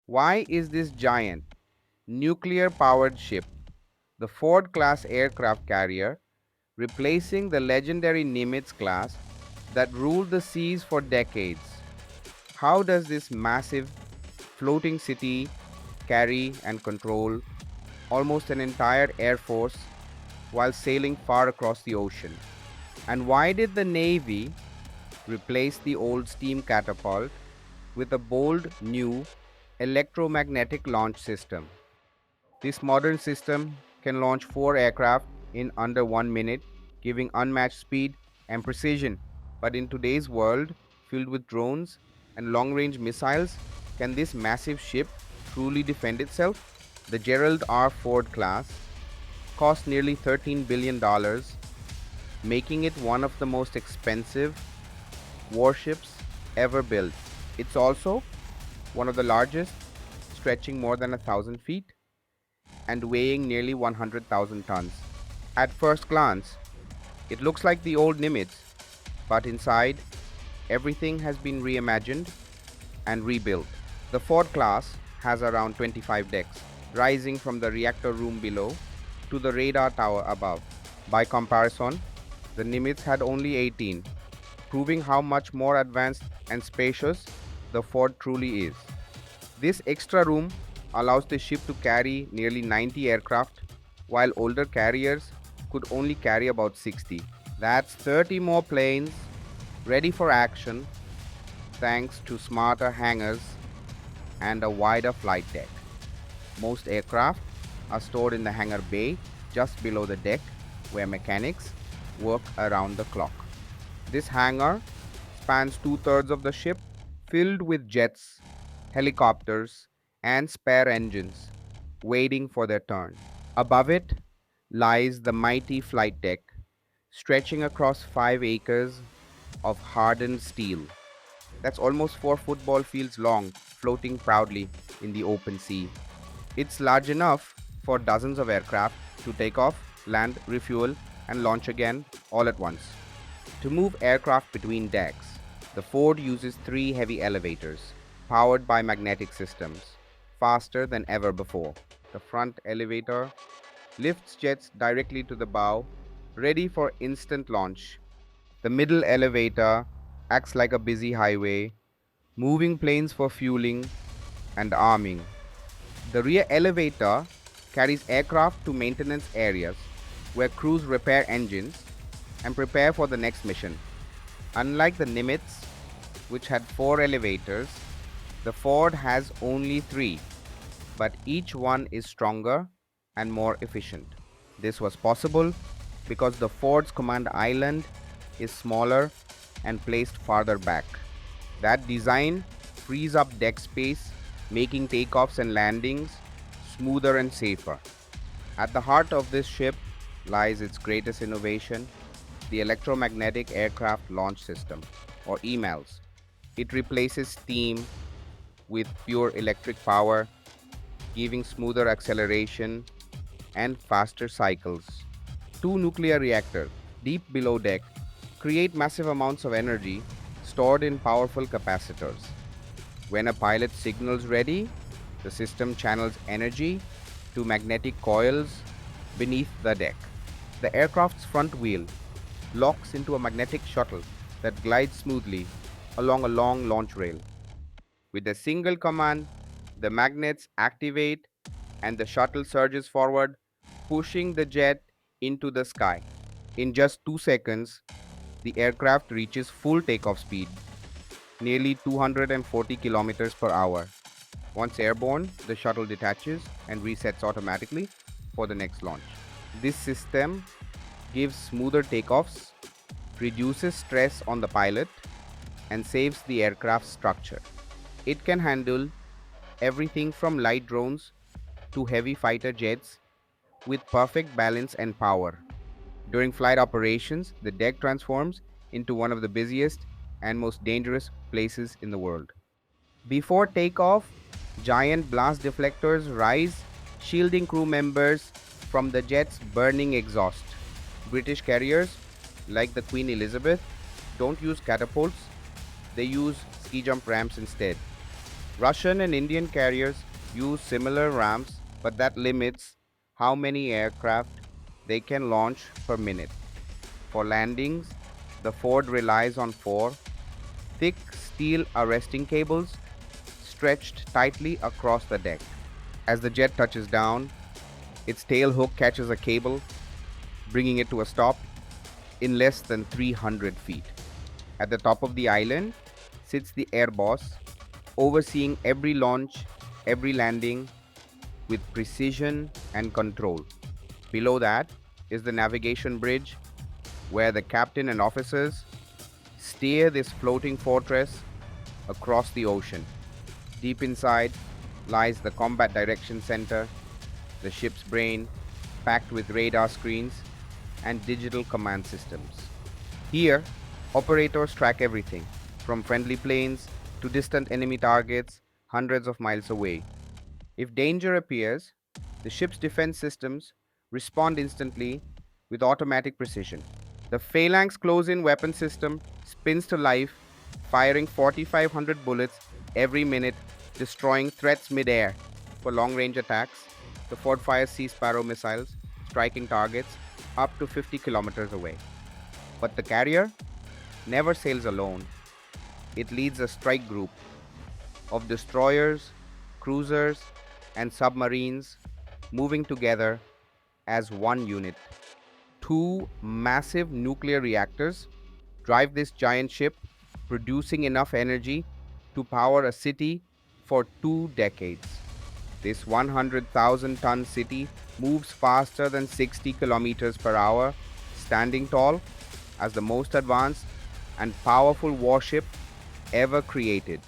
Why is this giant, nuclear powered ship, the Ford class aircraft carrier, replacing the legendary Nimitz class that ruled the seas for decades? How does this massive floating city carry and control almost an entire air force while sailing far across the ocean? And why did the Navy replace the old steam catapult with a bold new electromagnetic launch system? This modern system can launch 4 aircraft in under 1 minute, giving unmatched speed and precision. But in today's world, filled with drones and long range missiles, can this massive ship truly defend itself? The Gerald R. Ford class cost nearly $13 billion, making it one of the most expensive warships ever built. It's also one of the largest, stretching more than 1,000 feet and weighing nearly 100,000 tons. At first glance, it looks like the old Nimitz, but inside, everything has been reimagined and rebuilt. The Ford class has around 25 decks, rising from the reactor room below to the radar tower above. By comparison, the Nimitz had only 18, proving how much more advanced and spacious the Ford truly is. This extra room allows the ship to carry nearly 90 aircraft, while older carriers could only carry about 60. That's 30 more planes ready for action thanks to smarter hangars and a wider flight deck. Most aircraft are stored in the hangar bay just below the deck where mechanics work around the clock. This hangar spans two-thirds of the ship, filled with jets, helicopters, and spare engines waiting for their turn. Above it lies the mighty flight deck, stretching across 5 acres of hardened steel. That's almost 4 football fields long, floating proudly in the open sea. It's large enough for dozens of aircraft to take off, land, refuel, and launch again all at once. To move aircraft between decks, the Ford uses 3 heavy elevators, powered by magnetic systems, faster than ever before. The front elevator lifts jets directly to the bow, ready for instant launch. The middle elevator acts like a busy highway, moving planes for fueling and arming. The rear elevator carries aircraft to maintenance areas where crews repair engines and prepare for the next mission. Unlike the Nimitz, which had 4 elevators, the Ford has only 3, but each one is stronger and more efficient. This was possible because the Ford's command island is smaller and placed farther back. That design frees up deck space, making takeoffs and landings smoother and safer. At the heart of this ship lies its greatest innovation, the Electromagnetic Aircraft Launch System, or EMALS. It replaces steam with pure electric power, giving smoother acceleration and faster cycles. Two nuclear reactors, deep below deck, create massive amounts of energy stored in powerful capacitors. When a pilot signals ready, the system channels energy to magnetic coils beneath the deck. The aircraft's front wheel locks into a magnetic shuttle that glides smoothly along a long launch rail. With a single command, the magnets activate and the shuttle surges forward, pushing the jet into the sky. In just 2 seconds, the aircraft reaches full takeoff speed, nearly 240 kilometers per hour. Once airborne, the shuttle detaches and resets automatically for the next launch. This system gives smoother takeoffs, reduces stress on the pilot, and saves the aircraft's structure. It can handle everything from light drones to heavy fighter jets with perfect balance and power. During flight operations, the deck transforms into one of the busiest and most dangerous places in the world. Before takeoff, giant blast deflectors rise, shielding crew members from the jet's burning exhaust. British carriers, like the Queen Elizabeth, don't use catapults, they use ski jump ramps instead. Russian and Indian carriers use similar ramps, but that limits how many aircraft they can launch per minute. For landings, the Ford relies on four thick steel arresting cables stretched tightly across the deck. As the jet touches down, its tail hook catches a cable, bringing it to a stop in less than 300 feet. At the top of the island sits the air boss, overseeing every launch, every landing with precision and control. Below that is the navigation bridge, where the captain and officers steer this floating fortress across the ocean. Deep inside lies the Combat Direction Center, the ship's brain, packed with radar screens and digital command systems. Here, operators track everything, from friendly planes to distant enemy targets hundreds of miles away. If danger appears, the ship's defense systems respond instantly with automatic precision. The Phalanx close in weapon system spins to life, firing 4,500 bullets every minute, destroying threats midair. For long range attacks, the Ford fires Sea Sparrow missiles, striking targets up to 50 kilometers away. But the carrier never sails alone. It leads a strike group of destroyers, cruisers, and submarines moving together as one unit. Two massive nuclear reactors drive this giant ship, producing enough energy to power a city for 2 decades. This 100,000 ton city moves faster than 60 kilometers per hour, standing tall as the most advanced and powerful warship ever created.